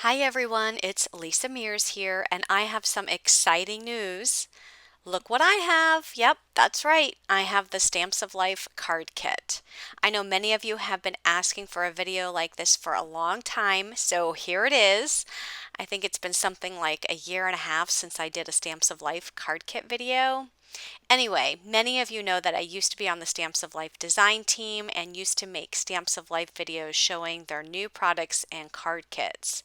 Hi everyone, it's Lisa Mears here, and I have some exciting news. Look what I have! Yep, that's right. I have the Stamps of Life card kit. I know many of you have been asking for a video like this for a long time, so here it is. I think it's been something like a year and a half since I did a Stamps of Life card kit video. Anyway, many of you know that I used to be on the Stamps of Life design team and used to make Stamps of Life videos showing their new products and card kits.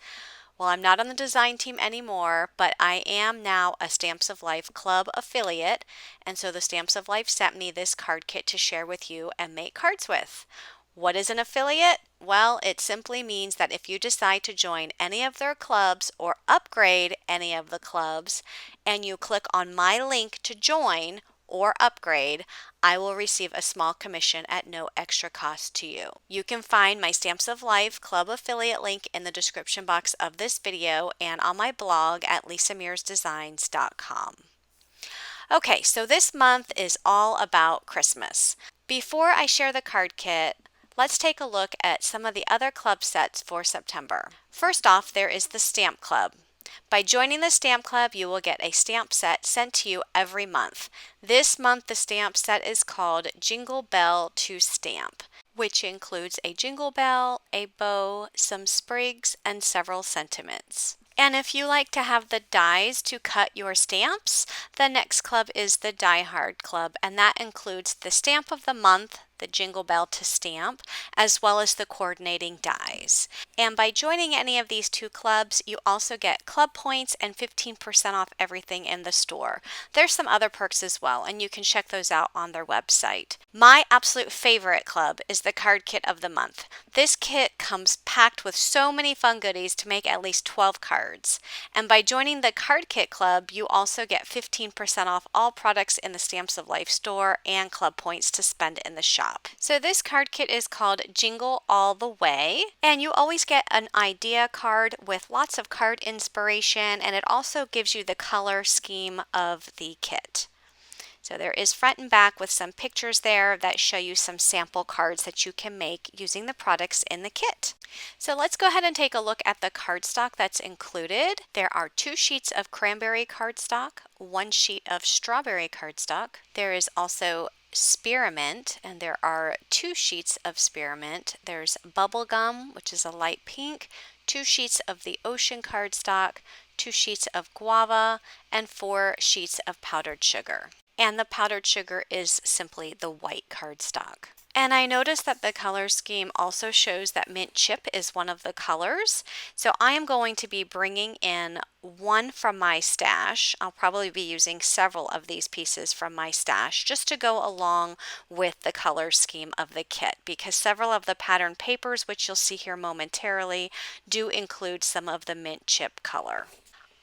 Well, I'm not on the design team anymore, but I am now a Stamps of Life Club affiliate, and so the Stamps of Life sent me this card kit to share with you and make cards with. What is an affiliate? Well, it simply means that if you decide to join any of their clubs or upgrade any of the clubs, and you click on my link to join or upgrade, I will receive a small commission at no extra cost to you. You can find my Stamps of Life Club affiliate link in the description box of this video and on my blog at lisamearsdesigns.com. Okay, so this month is all about Christmas. Before I share the card kit, let's take a look at some of the other club sets for September. First off, there is the Stamp Club. By joining the Stamp Club, you will get a stamp set sent to you every month. This month, the stamp set is called Jingle Bell to Stamp, which includes a jingle bell, a bow, some sprigs, and several sentiments. And if you like to have the dies to cut your stamps, the next club is the Die Hard Club, and that includes the stamp of the month, the Jingle Bell to Stamp, as well as the coordinating dies. And by joining any of these two clubs, you also get club points and 15% off everything in the store. There's some other perks as well, and you can check those out on their website. My absolute favorite club is the card kit of the month. This kit comes packed with so many fun goodies to make at least 12 cards. And by joining the card kit club, you also get 15% off all products in the Stamps of Life store and club points to spend in the shop. So this card kit is called Jingle All the Way, and you always get an idea card with lots of card inspiration, and it also gives you the color scheme of the kit. So there is front and back with some pictures there that show you some sample cards that you can make using the products in the kit. So let's go ahead and take a look at the cardstock that's included. There are 2 sheets of cranberry cardstock, 1 sheet of strawberry cardstock. There is also spearmint, and there are 2 sheets of spearmint. There's bubblegum, which is a light pink, 2 sheets of the ocean cardstock, 2 sheets of guava, and 4 sheets of powdered sugar. And the powdered sugar is simply the white cardstock. And I noticed that the color scheme also shows that mint chip is one of the colors. So I am going to be bringing in one from my stash. I'll probably be using several of these pieces from my stash just to go along with the color scheme of the kit, because several of the pattern papers, which you'll see here momentarily, do include some of the mint chip color.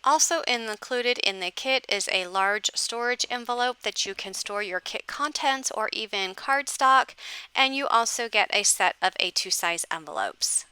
Also included in the kit is a large storage envelope that you can store your kit contents or even cardstock, and you also get a set of A2 size envelopes.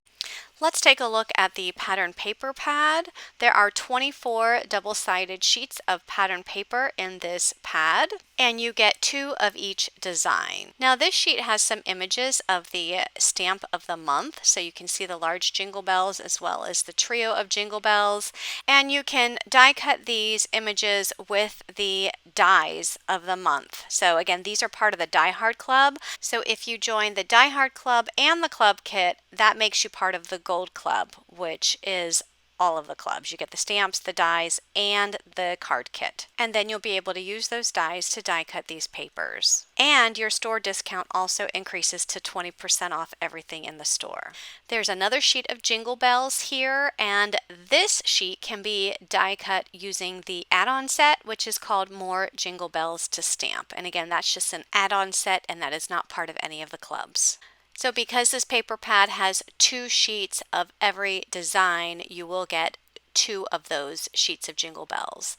Let's take a look at the pattern paper pad. There are 24 double-sided sheets of pattern paper in this pad, and you get 2 of each design. Now this sheet has some images of the stamp of the month, so you can see the large jingle bells as well as the trio of jingle bells, and you can die cut these images with the dies of the month. So again, these are part of the Die Hard Club, so if you join the Die Hard Club and the club kit, that makes you part of the Gold Club, which is all of the clubs. You get the stamps, the dies, and the card kit. And then you'll be able to use those dies to die cut these papers. And your store discount also increases to 20% off everything in the store. There's another sheet of jingle bells here, and this sheet can be die cut using the add-on set, which is called More Jingle Bells to Stamp. And again, that's just an add-on set, and that is not part of any of the clubs. So because this paper pad has 2 sheets of every design, you will get 2 of those sheets of jingle bells.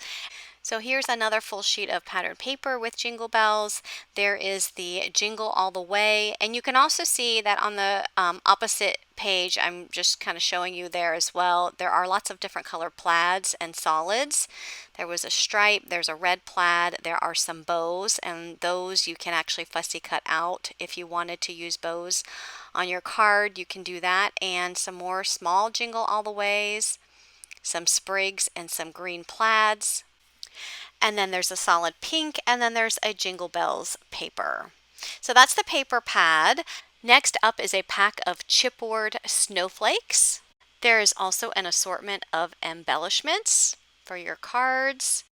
So here's another full sheet of patterned paper with jingle bells. There is the Jingle All the Way, and you can also see that on the opposite page, I'm just kind of showing you there as well, there are lots of different color plaids and solids. There was a stripe, there's a red plaid, there are some bows, and those you can actually fussy cut out if you wanted to use bows on your card. You can do that, and some more small Jingle All the Ways. some sprigs, and some green plaids. And then there's a solid pink, and then there's a Jingle Bells paper. So that's the paper pad. Next up is a pack of Chipboard Snowflakes. There is also an assortment of embellishments for your cards.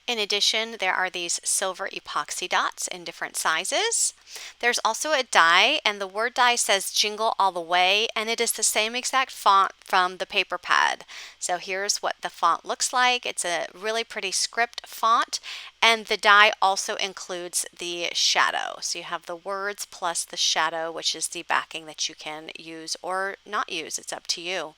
In addition, there are these silver epoxy dots in different sizes. There's also a die, and the word die says Jingle all the way, and it is the same exact font from the paper pad. So here's what the font looks like. It's a really pretty script font, and the die also includes the shadow. So you have the words plus the shadow, which is the backing that you can use or not use. It's up to you.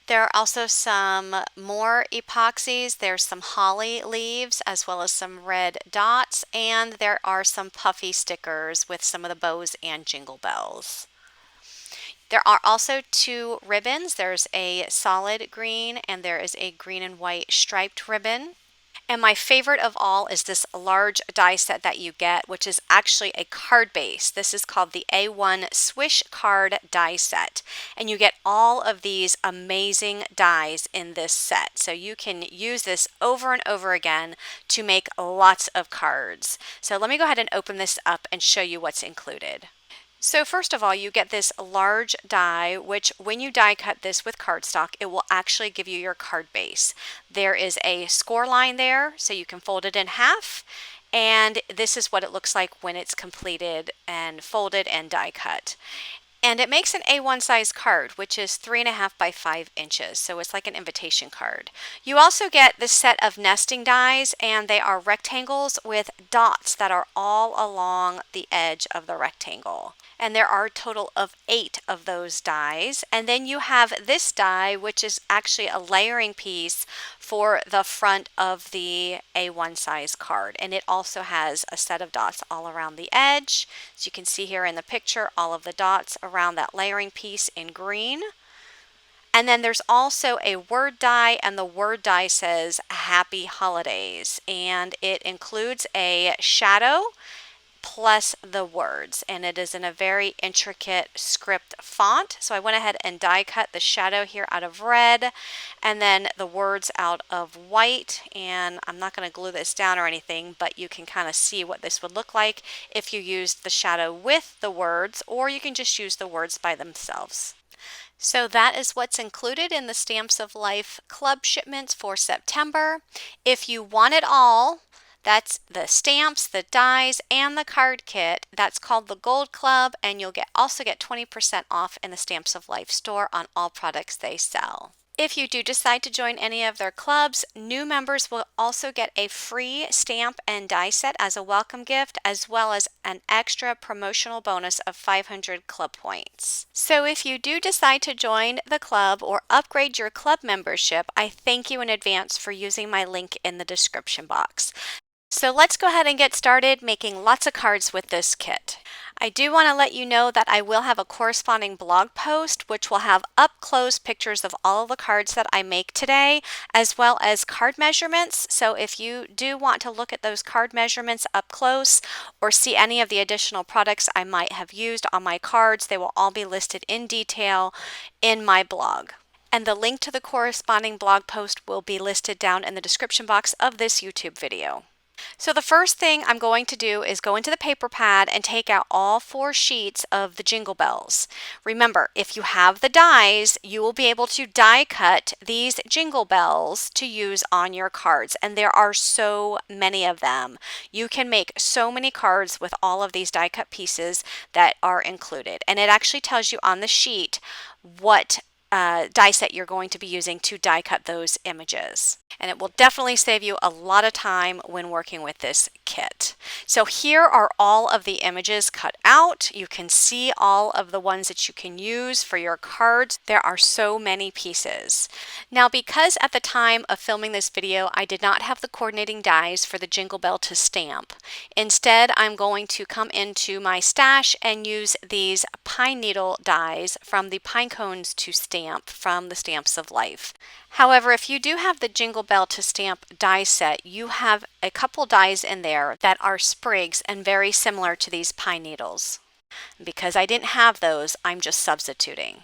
There are also some more epoxies. There's some holly leaves as well as some red dots, and there are some puffy stickers with some of the bows and jingle bells. There are also 2 ribbons. There's a solid green and there is a green and white striped ribbon. And my favorite of all is this large die set that you get, which is actually a card base. This is called the A1 Swish Card Die Set. And you get all of these amazing dies in this set. So you can use this over and over again to make lots of cards. So let me go ahead and open this up and show you what's included. So first of all, you get this large die, which when you die cut this with cardstock, it will actually give you your card base. There is a score line there, so you can fold it in half, and this is what it looks like when it's completed and folded and die cut. And it makes an A1 size card, which is 3.5 by 5 inches, so it's like an invitation card. You also get this set of nesting dies, and they are rectangles with dots that are all along the edge of the rectangle. And there are a total of 8 of those dies. And then you have this die, which is actually a layering piece for the front of the A1 size card. And it also has a set of dots all around the edge. As you can see here in the picture, all of the dots around that layering piece in green. And then there's also a word die, and the word die says Happy Holidays. And it includes a shadow plus the words, and it is in a very intricate script font. So I went ahead and die cut the shadow here out of red and then the words out of white, and I'm not going to glue this down or anything, but you can kind of see what this would look like if you used the shadow with the words, or you can just use the words by themselves. So that is what's included in the Stamps of Life Club shipments for September. If you want it all, that's the stamps, the dies, and the card kit. That's called the Gold Club, and you'll also get 20% off in the Stamps of Life store on all products they sell. If you do decide to join any of their clubs, new members will also get a free stamp and die set as a welcome gift, as well as an extra promotional bonus of 500 club points. So if you do decide to join the club or upgrade your club membership, I thank you in advance for using my link in the description box. So let's go ahead and get started making lots of cards with this kit. I do want to let you know that I will have a corresponding blog post which will have up-close pictures of all of the cards that I make today, as well as card measurements. So if you do want to look at those card measurements up close or see any of the additional products I might have used on my cards, they will all be listed in detail in my blog. And the link to the corresponding blog post will be listed down in the description box of this YouTube video. So the first thing I'm going to do is go into the paper pad and take out all 4 sheets of the Jingle Bells. Remember, if you have the dies, you will be able to die cut these Jingle Bells to use on your cards, and there are so many of them. You can make so many cards with all of these die cut pieces that are included, and it actually tells you on the sheet what die set you're going to be using to die cut those images. And it will definitely save you a lot of time when working with this kit. So here are all of the images cut out. You can see all of the ones that you can use for your cards. There are so many pieces. Now, because at the time of filming this video, I did not have the coordinating dies for the Jingle Bell to stamp. Instead, I'm going to come into my stash and use these pine needle dies from the pine cones to stamp from the Stamps of Life. However, if you do have the Jingle Bell to stamp die set, you have a couple dies in there that are sprigs and very similar to these pine needles. Because I didn't have those, I'm just substituting.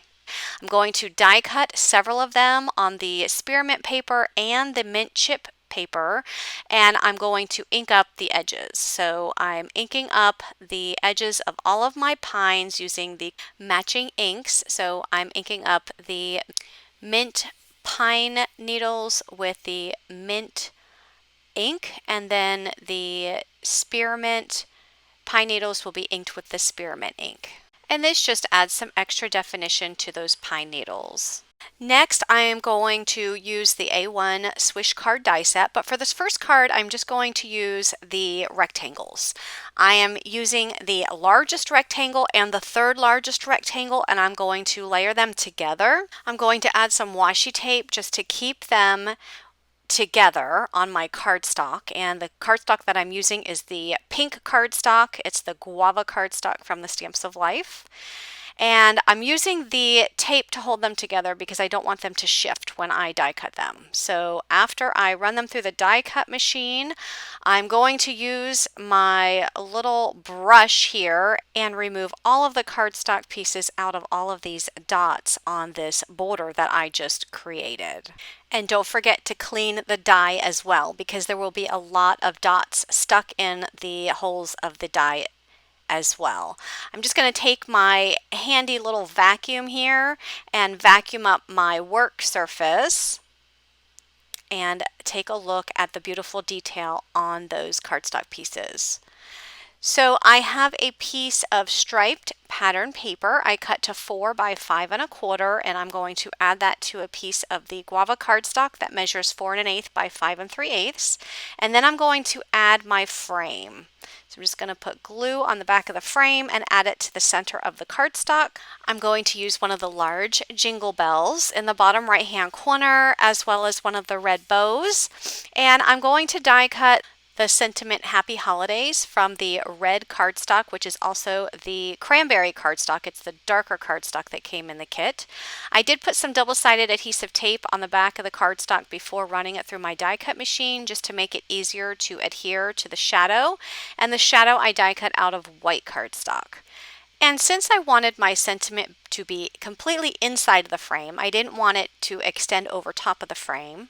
I'm going to die cut several of them on the spearmint paper and the mint chip paper, and I'm going to ink up the edges. So I'm inking up the edges of all of my pines using the matching inks. So I'm inking up the mint pine needles with the mint ink, and then the spearmint pine needles will be inked with the spearmint ink. And this just adds some extra definition to those pine needles. Next, I am going to use the A1 Swish Card Die Set, but for this first card, I'm just going to use the rectangles. I am using the largest rectangle and the third largest rectangle, and I'm going to layer them together. I'm going to add some washi tape just to keep them together on my cardstock, and the cardstock that I'm using is the pink cardstock. It's the guava cardstock from the Stamps of Life. And I'm using the tape to hold them together because I don't want them to shift when I die cut them. So after I run them through the die cut machine, I'm going to use my little brush here and remove all of the cardstock pieces out of all of these dots on this border that I just created. And don't forget to clean the die as well, because there will be a lot of dots stuck in the holes of the die as well. I'm just going to take my handy little vacuum here and vacuum up my work surface and take a look at the beautiful detail on those cardstock pieces. So I have a piece of striped pattern paper. I cut to 4 by 5 1/4, and I'm going to add that to a piece of the guava cardstock that measures 4 1/8 by 5 3/8. And then I'm going to add my frame. So I'm just going to put glue on the back of the frame and add it to the center of the cardstock. I'm going to use one of the large jingle bells in the bottom right hand corner, as well as one of the red bows. And I'm going to die cut the sentiment Happy Holidays from the red cardstock, which is also the cranberry cardstock. It's the darker cardstock that came in the kit. I did put some double-sided adhesive tape on the back of the cardstock before running it through my die cut machine, just to make it easier to adhere to the shadow. And the shadow I die cut out of white cardstock. And since I wanted my sentiment to be completely inside the frame, I didn't want it to extend over top of the frame,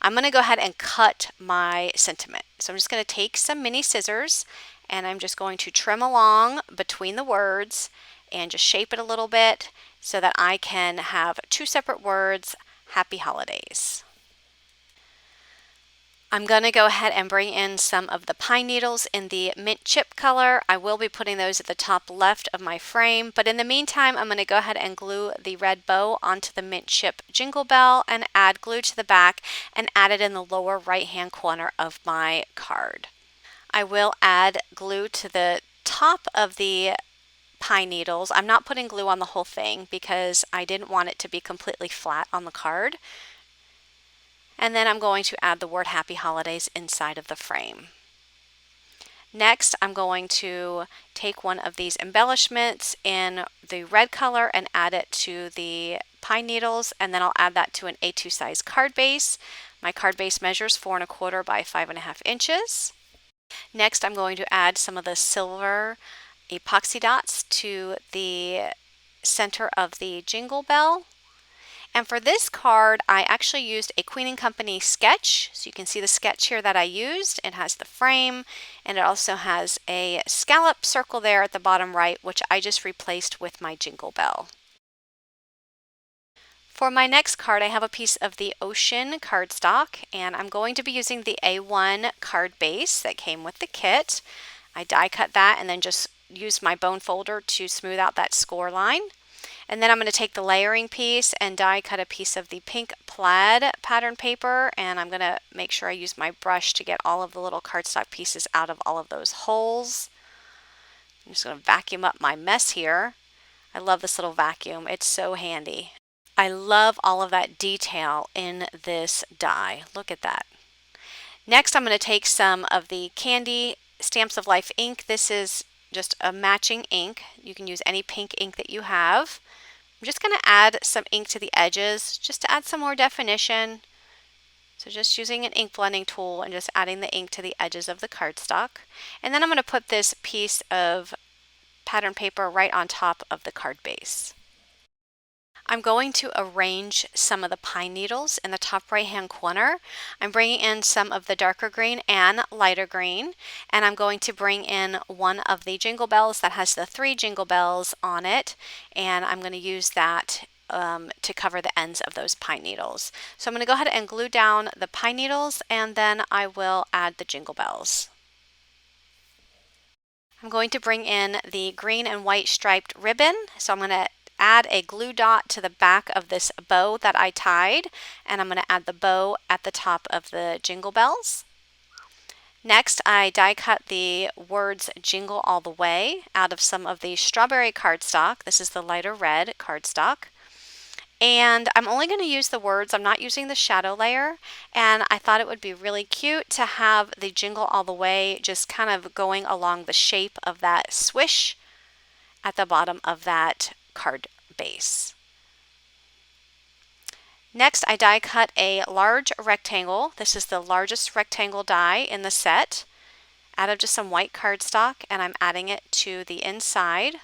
I'm going to go ahead and cut my sentiment. So I'm just going to take some mini scissors and I'm just going to trim along between the words and just shape it a little bit so that I can have 2 separate words, Happy Holidays. I'm going to go ahead and bring in some of the pine needles in the mint chip color. I will be putting those at the top left of my frame, but in the meantime, I'm going to go ahead and glue the red bow onto the mint chip jingle bell and add glue to the back and add it in the lower right hand corner of my card. I will add glue to the top of the pine needles. I'm not putting glue on the whole thing because I didn't want it to be completely flat on the card. And then I'm going to add the word Happy Holidays inside of the frame. Next, I'm going to take one of these embellishments in the red color and add it to the pine needles, and then I'll add that to an A2 size card base. My card base measures 4 1/4 by 5 1/2 inches. Next, I'm going to add some of the silver epoxy dots to the center of the jingle bell. And for this card, I actually used a Queen & Company sketch. So you can see the sketch here that I used. It has the frame, and it also has a scallop circle there at the bottom right, which I just replaced with my jingle bell. For my next card, I have a piece of the ocean cardstock, and I'm going to be using the A1 card base that came with the kit. I die cut that and then just used my bone folder to smooth out that score line. And then I'm going to take the layering piece and die cut a piece of the pink plaid pattern paper, and I'm going to make sure I use my brush to get all of the little cardstock pieces out of all of those holes. I'm just going to vacuum up my mess here. I love this little vacuum. It's so handy. I love all of that detail in this die. Look at that. Next, I'm going to take some of the Candy Stamps of Life ink. This is just a matching ink. You can use any pink ink that you have. I'm just going to add some ink to the edges just to add some more definition. So just using an ink blending tool and just adding the ink to the edges of the cardstock. And then I'm going to put this piece of pattern paper right on top of the card base. I'm going to arrange some of the pine needles in the top right hand corner. I'm bringing in some of the darker green and lighter green, and I'm going to bring in one of the jingle bells that has the 3 jingle bells on it, and I'm going to use that to cover the ends of those pine needles. So I'm going to go ahead and glue down the pine needles, and then I will add the jingle bells. I'm going to bring in the green and white striped ribbon, so I'm going to add a glue dot to the back of this bow that I tied, and I'm going to add the bow at the top of the jingle bells. Next, I die cut the words Jingle All the Way out of some of the strawberry cardstock. This is the lighter red cardstock. And I'm only going to use the words, I'm not using the shadow layer, and I thought it would be really cute to have the Jingle All the Way just kind of going along the shape of that swish at the bottom of that card base. Next, I die cut a large rectangle. This is the largest rectangle die in the set out of just some white cardstock, and I'm adding it to the inside.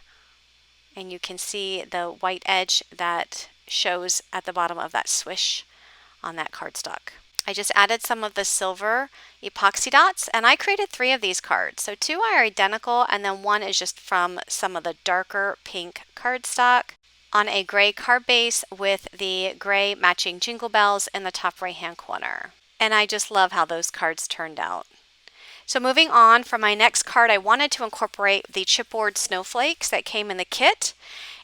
And you can see the white edge that shows at the bottom of that swish on that cardstock. I just added some of the silver epoxy dots, and I created 3 of these cards. So 2 are identical, and then 1 is just from some of the darker pink cardstock on a gray card base with the gray matching jingle bells in the top right hand corner. And I just love how those cards turned out. So moving on, for my next card, I wanted to incorporate the chipboard snowflakes that came in the kit.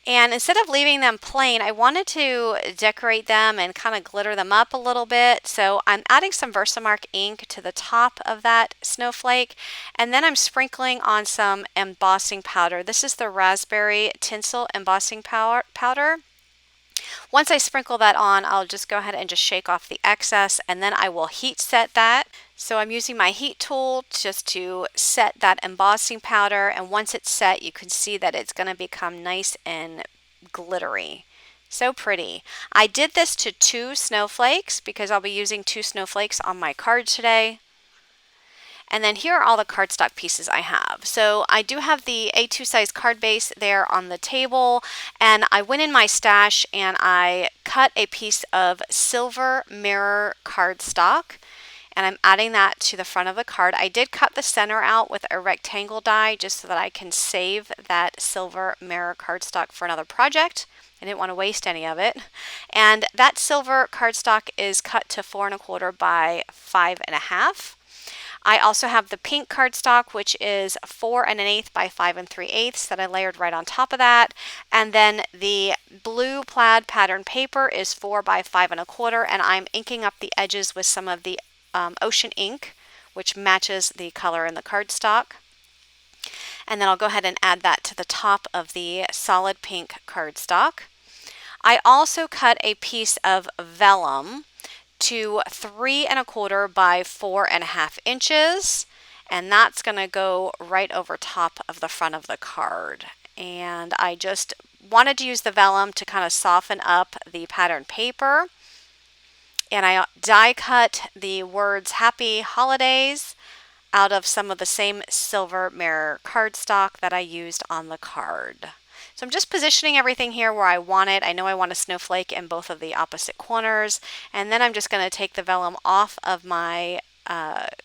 And instead of leaving them plain, I wanted to decorate them and kind of glitter them up a little bit. So I'm adding some Versamark ink to the top of that snowflake, and then I'm sprinkling on some embossing powder. This is the raspberry tinsel embossing powder. Once I sprinkle that on, I'll just go ahead and just shake off the excess, and then I will heat set that. So I'm using my heat tool just to set that embossing powder, and once it's set, you can see that it's going to become nice and glittery. So pretty. I did this to 2 snowflakes because I'll be using 2 snowflakes on my card today. And then here are all the cardstock pieces I have. So I do have the A2 size card base there on the table, and I went in my stash and I cut a piece of silver mirror cardstock, and I'm adding that to the front of the card. I did cut the center out with a rectangle die just so that I can save that silver mirror cardstock for another project. I didn't want to waste any of it. And that silver cardstock is cut to 4 1/4 by 5 1/2. I also have the pink cardstock, which is 4 1/8 by 5 3/8 that I layered right on top of that. And then the blue plaid pattern paper is 4 by 5 1/4, and I'm inking up the edges with some of the ocean ink, which matches the color in the cardstock. And then I'll go ahead and add that to the top of the solid pink cardstock. I also cut a piece of vellum to 3 1/4 by 4 1/2 inches, and that's going to go right over top of the front of the card. And I just wanted to use the vellum to kind of soften up the pattern paper. And I die cut the words Happy Holidays out of some of the same silver mirror cardstock that I used on the card. So I'm just positioning everything here where I want it. I know I want a snowflake in both of the opposite corners, and then I'm just going to take the vellum off of my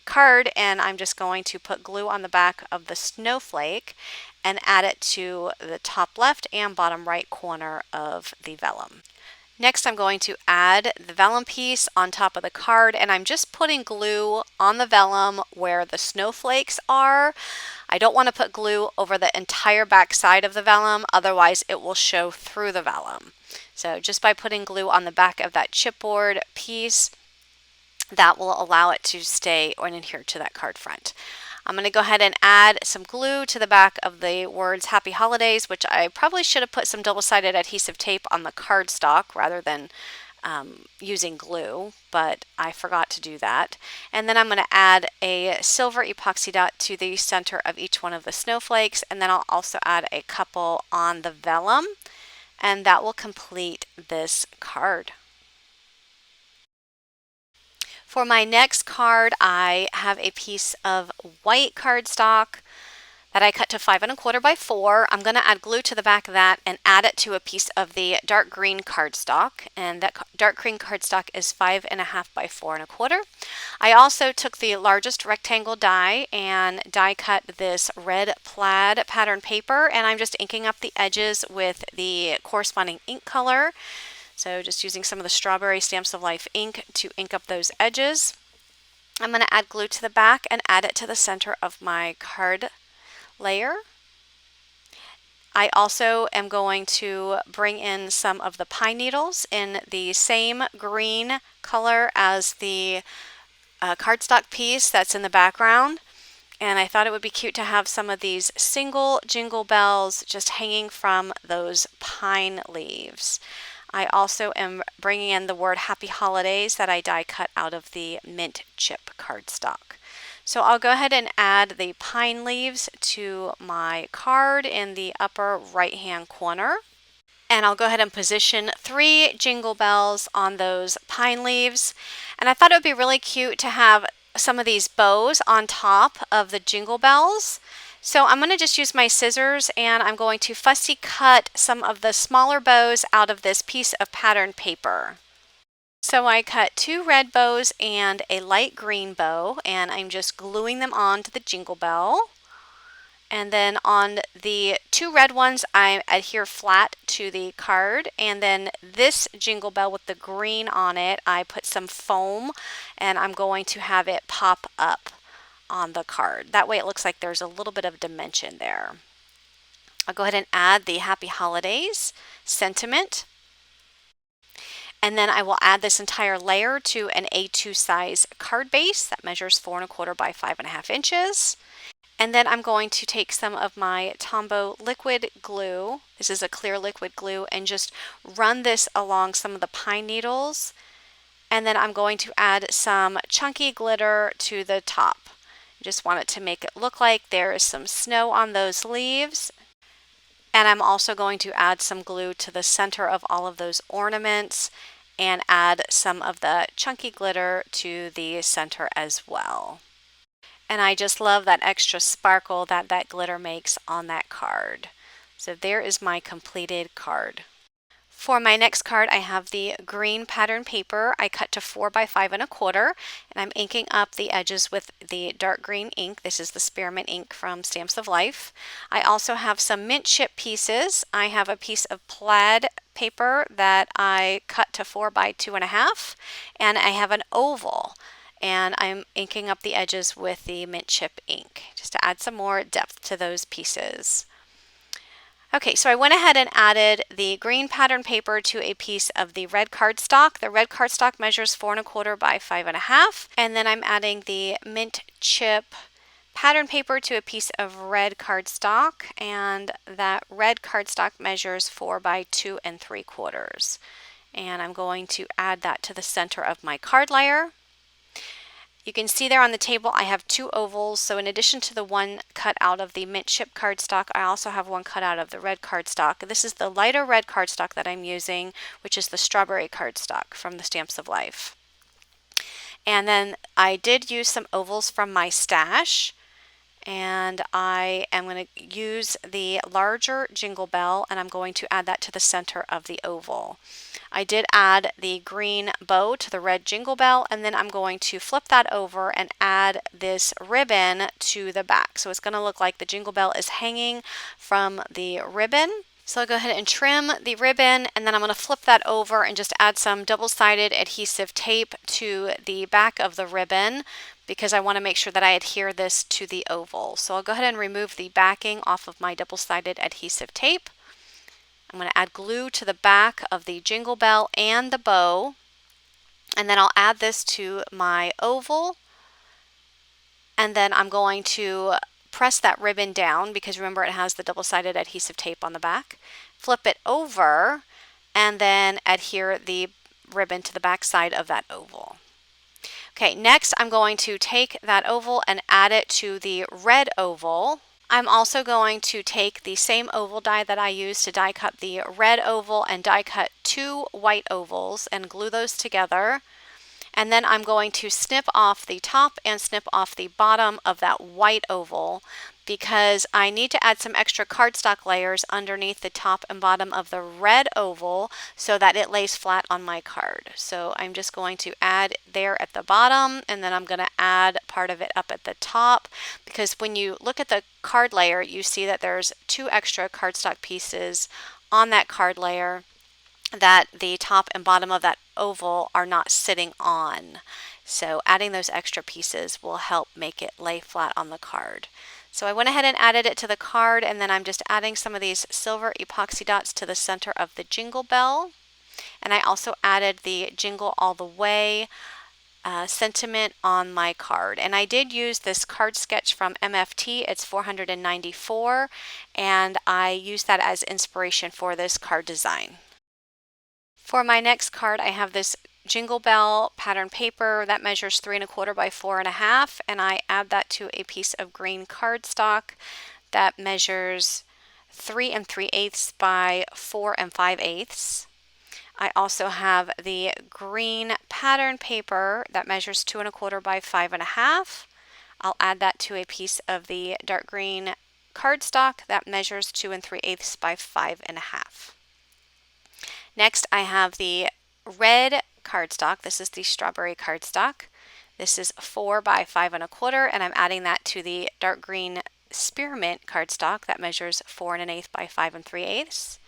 card, and I'm just going to put glue on the back of the snowflake and add it to the top left and bottom right corner of the vellum. Next, I'm going to add the vellum piece on top of the card, and I'm just putting glue on the vellum where the snowflakes are. I don't want to put glue over the entire back side of the vellum, otherwise it will show through the vellum. So just by putting glue on the back of that chipboard piece, that will allow it to stay or adhere to that card front. I'm going to go ahead and add some glue to the back of the words Happy Holidays, which I probably should have put some double-sided adhesive tape on the cardstock rather than using glue, but I forgot to do that. And then I'm going to add a silver epoxy dot to the center of each one of the snowflakes, and then I'll also add a couple on the vellum, and that will complete this card. For my next card, I have a piece of white cardstock that I cut to 5 1/4 by 4. I'm going to add glue to the back of that and add it to a piece of the dark green cardstock. And that dark green cardstock is 5 1/2 by 4 1/4. I also took the largest rectangle die and die cut this red plaid pattern paper, and I'm just inking up the edges with the corresponding ink color. So just using some of the Strawberry Stamps of Life ink to ink up those edges. I'm going to add glue to the back and add it to the center of my card layer. I also am going to bring in some of the pine needles in the same green color as the cardstock piece that's in the background. And I thought it would be cute to have some of these single jingle bells just hanging from those pine leaves. I also am bringing in the word Happy Holidays that I die cut out of the mint chip cardstock. So I'll go ahead and add the pine leaves to my card in the upper right hand corner. And I'll go ahead and position 3 jingle bells on those pine leaves. And I thought it would be really cute to have some of these bows on top of the jingle bells. So I'm going to just use my scissors and I'm going to fussy cut some of the smaller bows out of this piece of pattern paper. So I cut 2 red bows and a light green bow, and I'm just gluing them onto the jingle bell. And then on the 2 red ones, I adhere flat to the card. And then this jingle bell with the green on it, I put some foam and I'm going to have it pop up on the card. That way it looks like there's a little bit of dimension there. I'll go ahead and add the Happy Holidays sentiment. And then I will add this entire layer to an A2 size card base that measures 4 1/4 by 5 1/2 inches. And then I'm going to take some of my Tombow liquid glue, this is a clear liquid glue, and just run this along some of the pine needles. And then I'm going to add some chunky glitter to the top. I just want it to make it look like there is some snow on those leaves. And I'm also going to add some glue to the center of all of those ornaments and add some of the chunky glitter to the center as well. And I just love that extra sparkle that that glitter makes on that card. So there is my completed card. For my next card, I have the green pattern paper. I cut to 4 by 5 1/4, and I'm inking up the edges with the dark green ink. This is the spearmint ink from Stamps of Life. I also have some mint chip pieces. I have a piece of plaid paper that I cut to 4 by 2 1/2, and I have an oval. And I'm inking up the edges with the mint chip ink just to add some more depth to those pieces. Okay, so I went ahead and added the green pattern paper to a piece of the red cardstock. The red cardstock measures 4 1/4 by 5 1/2. And then I'm adding the mint chip pattern paper to a piece of red cardstock. And that red cardstock measures 4 by 2 3/4. And I'm going to add that to the center of my card layer. You can see there on the table I have 2 ovals, so in addition to the one cut out of the mint chip cardstock, I also have one cut out of the red cardstock. This is the lighter red cardstock that I'm using, which is the strawberry cardstock from the Stamps of Life. And then I did use some ovals from my stash, and I am going to use the larger jingle bell and I'm going to add that to the center of the oval. I did add the green bow to the red jingle bell, and then I'm going to flip that over and add this ribbon to the back. So it's going to look like the jingle bell is hanging from the ribbon. So I'll go ahead and trim the ribbon, and then I'm going to flip that over and just add some double-sided adhesive tape to the back of the ribbon because I want to make sure that I adhere this to the oval. So I'll go ahead and remove the backing off of my double-sided adhesive tape. I'm going to add glue to the back of the jingle bell and the bow, and then I'll add this to my oval, and then I'm going to press that ribbon down because remember it has the double-sided adhesive tape on the back. Flip it over and then adhere the ribbon to the back side of that oval. Okay, next I'm going to take that oval and add it to the red oval. I'm also going to take the same oval die that I used to die cut the red oval and die cut 2 white ovals and glue those together. And then I'm going to snip off the top and snip off the bottom of that white oval because I need to add some extra cardstock layers underneath the top and bottom of the red oval so that it lays flat on my card. So I'm just going to add there at the bottom, and then I'm going to add part of it up at the top, because when you look at the card layer, you see that there's 2 extra cardstock pieces on that card layer that the top and bottom of that oval are not sitting on. So adding those extra pieces will help make it lay flat on the card. So I went ahead and added it to the card, and then I'm just adding some of these silver epoxy dots to the center of the Jingle Bell. And I also added the Jingle All the Way sentiment on my card. And I did use this card sketch from MFT. It's 494, and I used that as inspiration for this card design. For my next card, I have this Jingle Bell pattern paper that measures 3 1/4 by 4 1/2, and I add that to a piece of green cardstock that measures 3 3/8 by 4 5/8. I also have the green pattern paper that measures 2 1/4 by 5 1/2. I'll add that to a piece of the dark green cardstock that measures 2 3/8 by 5 1/2. Next, I have the red cardstock. This is the strawberry cardstock. This is 4 by 5 1/4, and I'm adding that to the dark green spearmint cardstock that measures 4 1/8 by 5 3/8.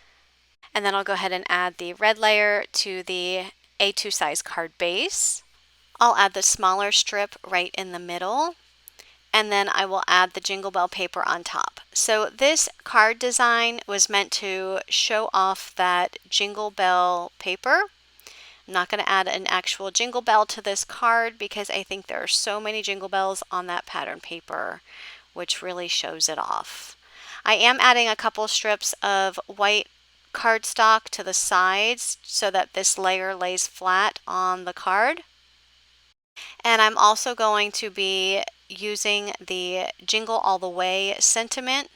And then I'll go ahead and add the red layer to the A2 size card base. I'll add the smaller strip right in the middle, and then I will add the Jingle Bell paper on top. So this card design was meant to show off that Jingle Bell paper. I'm not going to add an actual jingle bell to this card because I think there are so many jingle bells on that pattern paper, which really shows it off. I am adding a couple strips of white cardstock to the sides so that this layer lays flat on the card. And I'm also going to be using the Jingle All the Way sentiment.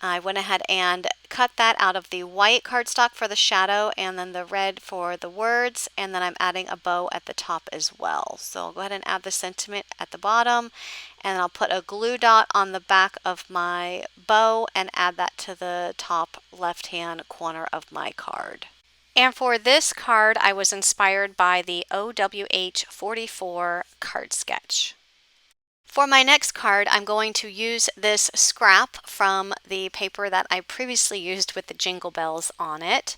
I went ahead and cut that out of the white cardstock for the shadow and then the red for the words, and then I'm adding a bow at the top as well. So I'll go ahead and add the sentiment at the bottom, and I'll put a glue dot on the back of my bow and add that to the top left-hand corner of my card. And for this card, I was inspired by the OWH 44 card sketch. For my next card, I'm going to use this scrap from the paper that I previously used with the jingle bells on it.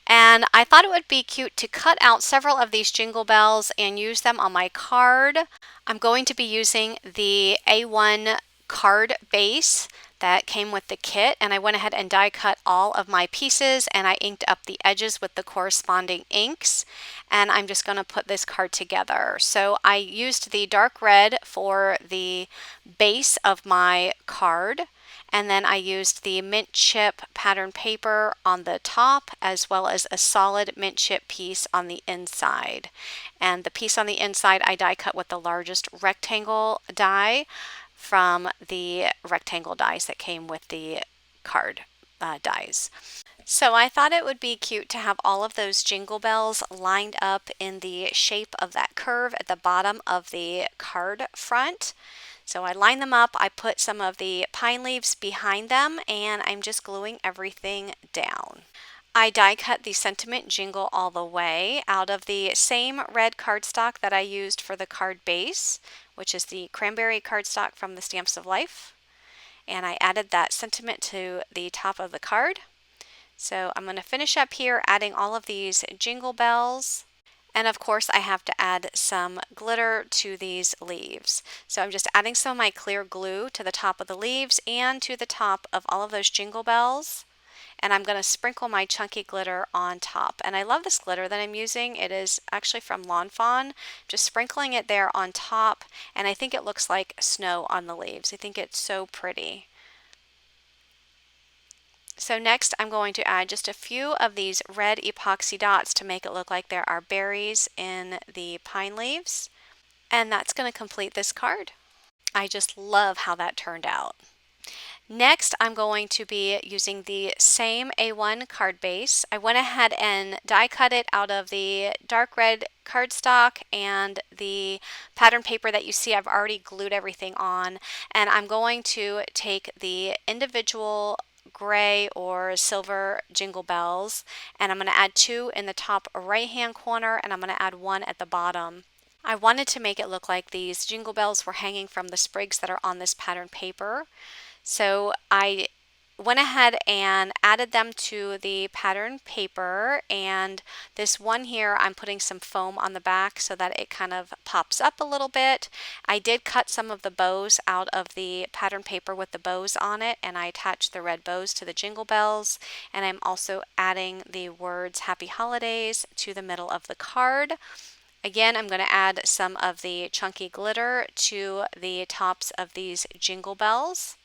And I thought it would be cute to cut out several of these jingle bells and use them on my card. I'm going to be using the A1 card base that came with the kit, and I went ahead and die cut all of my pieces, and I inked up the edges with the corresponding inks, and I'm just going to put this card together. So I used the dark red for the base of my card, and then I used the mint chip pattern paper on the top as well as a solid mint chip piece on the inside. And the piece on the inside I die cut with the largest rectangle die from the rectangle dies that came with the card dies. So I thought it would be cute to have all of those jingle bells lined up in the shape of that curve at the bottom of the card front. So I lined them up, I put some of the pine leaves behind them, and I'm just gluing everything down. I die cut the sentiment Jingle All the Way out of the same red cardstock that I used for the card base, which is the cranberry cardstock from the Stamps of Life. And I added that sentiment to the top of the card. So I'm going to finish up here adding all of these jingle bells. And of course I have to add some glitter to these leaves. So I'm just adding some of my clear glue to the top of the leaves and to the top of all of those jingle bells. And I'm going to sprinkle my chunky glitter on top. And I love this glitter that I'm using. It is actually from Lawn Fawn. Just sprinkling it there on top, and I think it looks like snow on the leaves. I think it's so pretty. So next I'm going to add just a few of these red epoxy dots to make it look like there are berries in the pine leaves. And that's going to complete this card. I just love how that turned out. Next, I'm going to be using the same A1 card base. I went ahead and die cut it out of the dark red cardstock and the pattern paper that you see. I've already glued everything on, and I'm going to take the individual gray or silver jingle bells, and I'm going to add 2 in the top right hand corner, and I'm going to add 1 at the bottom. I wanted to make it look like these jingle bells were hanging from the sprigs that are on this pattern paper. So I went ahead and added them to the pattern paper, and this one here I'm putting some foam on the back so that it kind of pops up a little bit. I did cut some of the bows out of the pattern paper with the bows on it, and I attached the red bows to the jingle bells, and I'm also adding the words Happy Holidays to the middle of the card. Again, I'm going to add some of the chunky glitter to the tops of these jingle bells.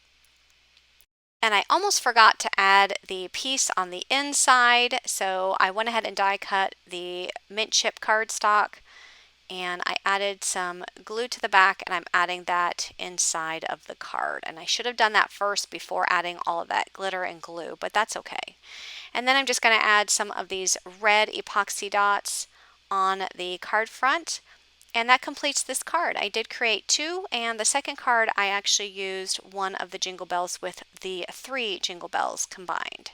And I almost forgot to add the piece on the inside, so I went ahead and die cut the mint chip cardstock, and I added some glue to the back, and I'm adding that inside of the card. And I should have done that first before adding all of that glitter and glue, but that's okay. And then I'm just going to add some of these red epoxy dots on the card front. And that completes this card. I did create 2, and the second card I actually used 1 of the jingle bells with the 3 jingle bells combined.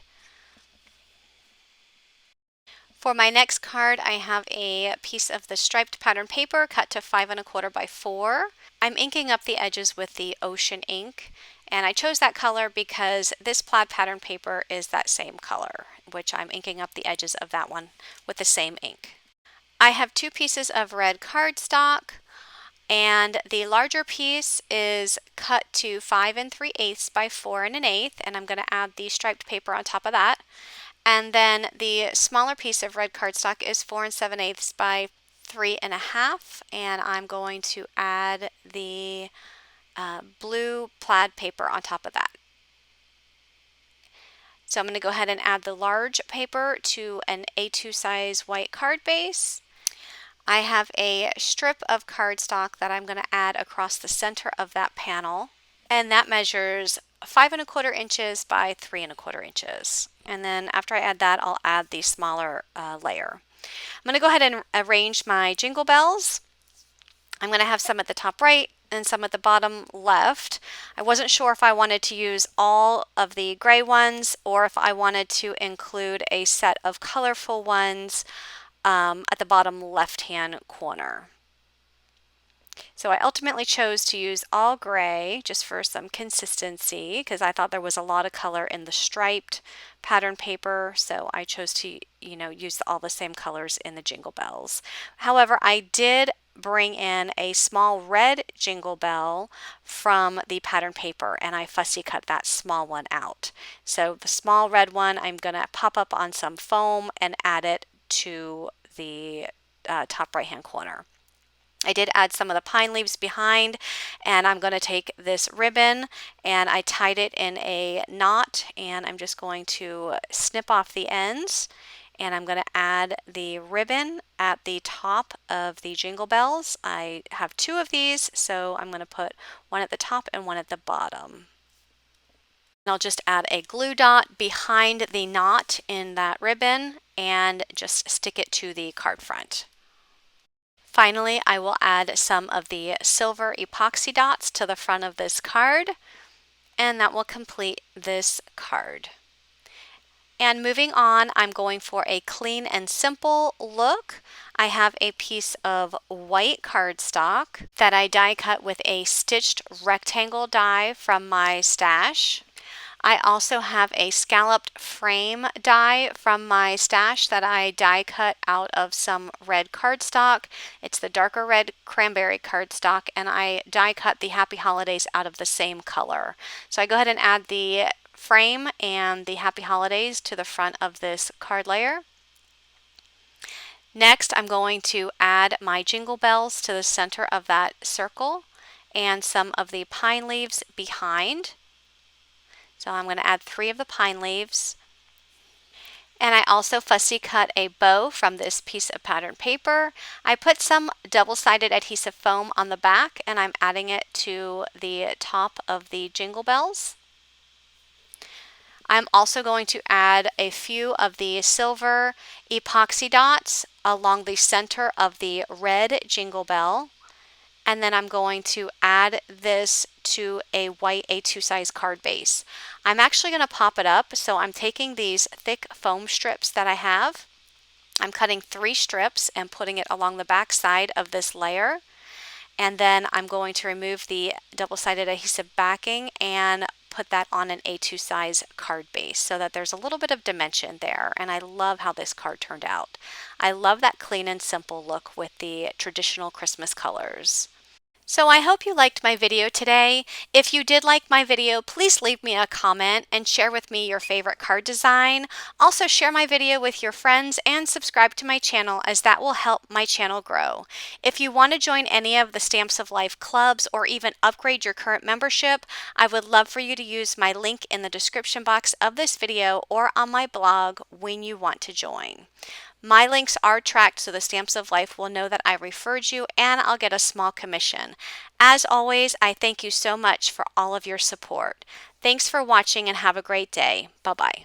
For my next card, I have a piece of the striped pattern paper cut to 5 1/4 by 4. I'm inking up the edges with the ocean ink, and I chose that color because this plaid pattern paper is that same color, which I'm inking up the edges of that one with the same ink. I have 2 pieces of red cardstock, and the larger piece is cut to 5 3/8 by 4 1/8, and I'm going to add the striped paper on top of that. And then the smaller piece of red cardstock is 4 7/8 by 3 1/2, and I'm going to add the blue plaid paper on top of that. So I'm going to go ahead and add the large paper to an A2 size white card base. I have a strip of cardstock that I'm going to add across the center of that panel, and that measures 5 1/4 inches by 3 1/4 inches. And then after I add that, I'll add the smaller layer. I'm going to go ahead and arrange my jingle bells. I'm going to have some at the top right and some at the bottom left. I wasn't sure if I wanted to use all of the gray ones or if I wanted to include a set of colorful ones at the bottom left-hand corner. So I ultimately chose to use all gray just for some consistency because I thought there was a lot of color in the striped pattern paper, so I chose to use all the same colors in the jingle bells. However, I did bring in a small red jingle bell from the pattern paper, and I fussy cut that small one out. So the small red one I'm going to pop up on some foam and add it to the top right hand corner. I did add some of the pine leaves behind, and I'm going to take this ribbon and I tied it in a knot, and I'm just going to snip off the ends, and I'm going to add the ribbon at the top of the jingle bells. I have 2 of these, so I'm going to put one at the top and one at the bottom. I'll just add a glue dot behind the knot in that ribbon and just stick it to the card front. Finally, I will add some of the silver epoxy dots to the front of this card, and that will complete this card. And moving on, I'm going for a clean and simple look. I have a piece of white cardstock that I die cut with a stitched rectangle die from my stash. I also have a scalloped frame die from my stash that I die cut out of some red cardstock. It's the darker red cranberry cardstock, and I die cut the Happy Holidays out of the same color. So I go ahead and add the frame and the Happy Holidays to the front of this card layer. Next, I'm going to add my jingle bells to the center of that circle and some of the pine leaves behind. So I'm going to add 3 of the pine leaves. And I also fussy cut a bow from this piece of pattern paper. I put some double-sided adhesive foam on the back, and I'm adding it to the top of the jingle bells. I'm also going to add a few of the silver epoxy dots along the center of the red jingle bell. And then I'm going to add this to a white A2 size card base. I'm actually going to pop it up, so I'm taking these thick foam strips that I have. I'm cutting 3 strips and putting it along the back side of this layer. And then I'm going to remove the double-sided adhesive backing and put that on an A2 size card base so that there's a little bit of dimension there. And I love how this card turned out. I love that clean and simple look with the traditional Christmas colors. So I hope you liked my video today. If you did like my video, please leave me a comment and share with me your favorite card design. Also share my video with your friends and subscribe to my channel, as that will help my channel grow. If you want to join any of the Stamps of Life clubs or even upgrade your current membership, I would love for you to use my link in the description box of this video or on my blog when you want to join. My links are tracked so the Stamps of Life will know that I referred you, and I'll get a small commission. As always, I thank you so much for all of your support. Thanks for watching and have a great day. Bye-bye.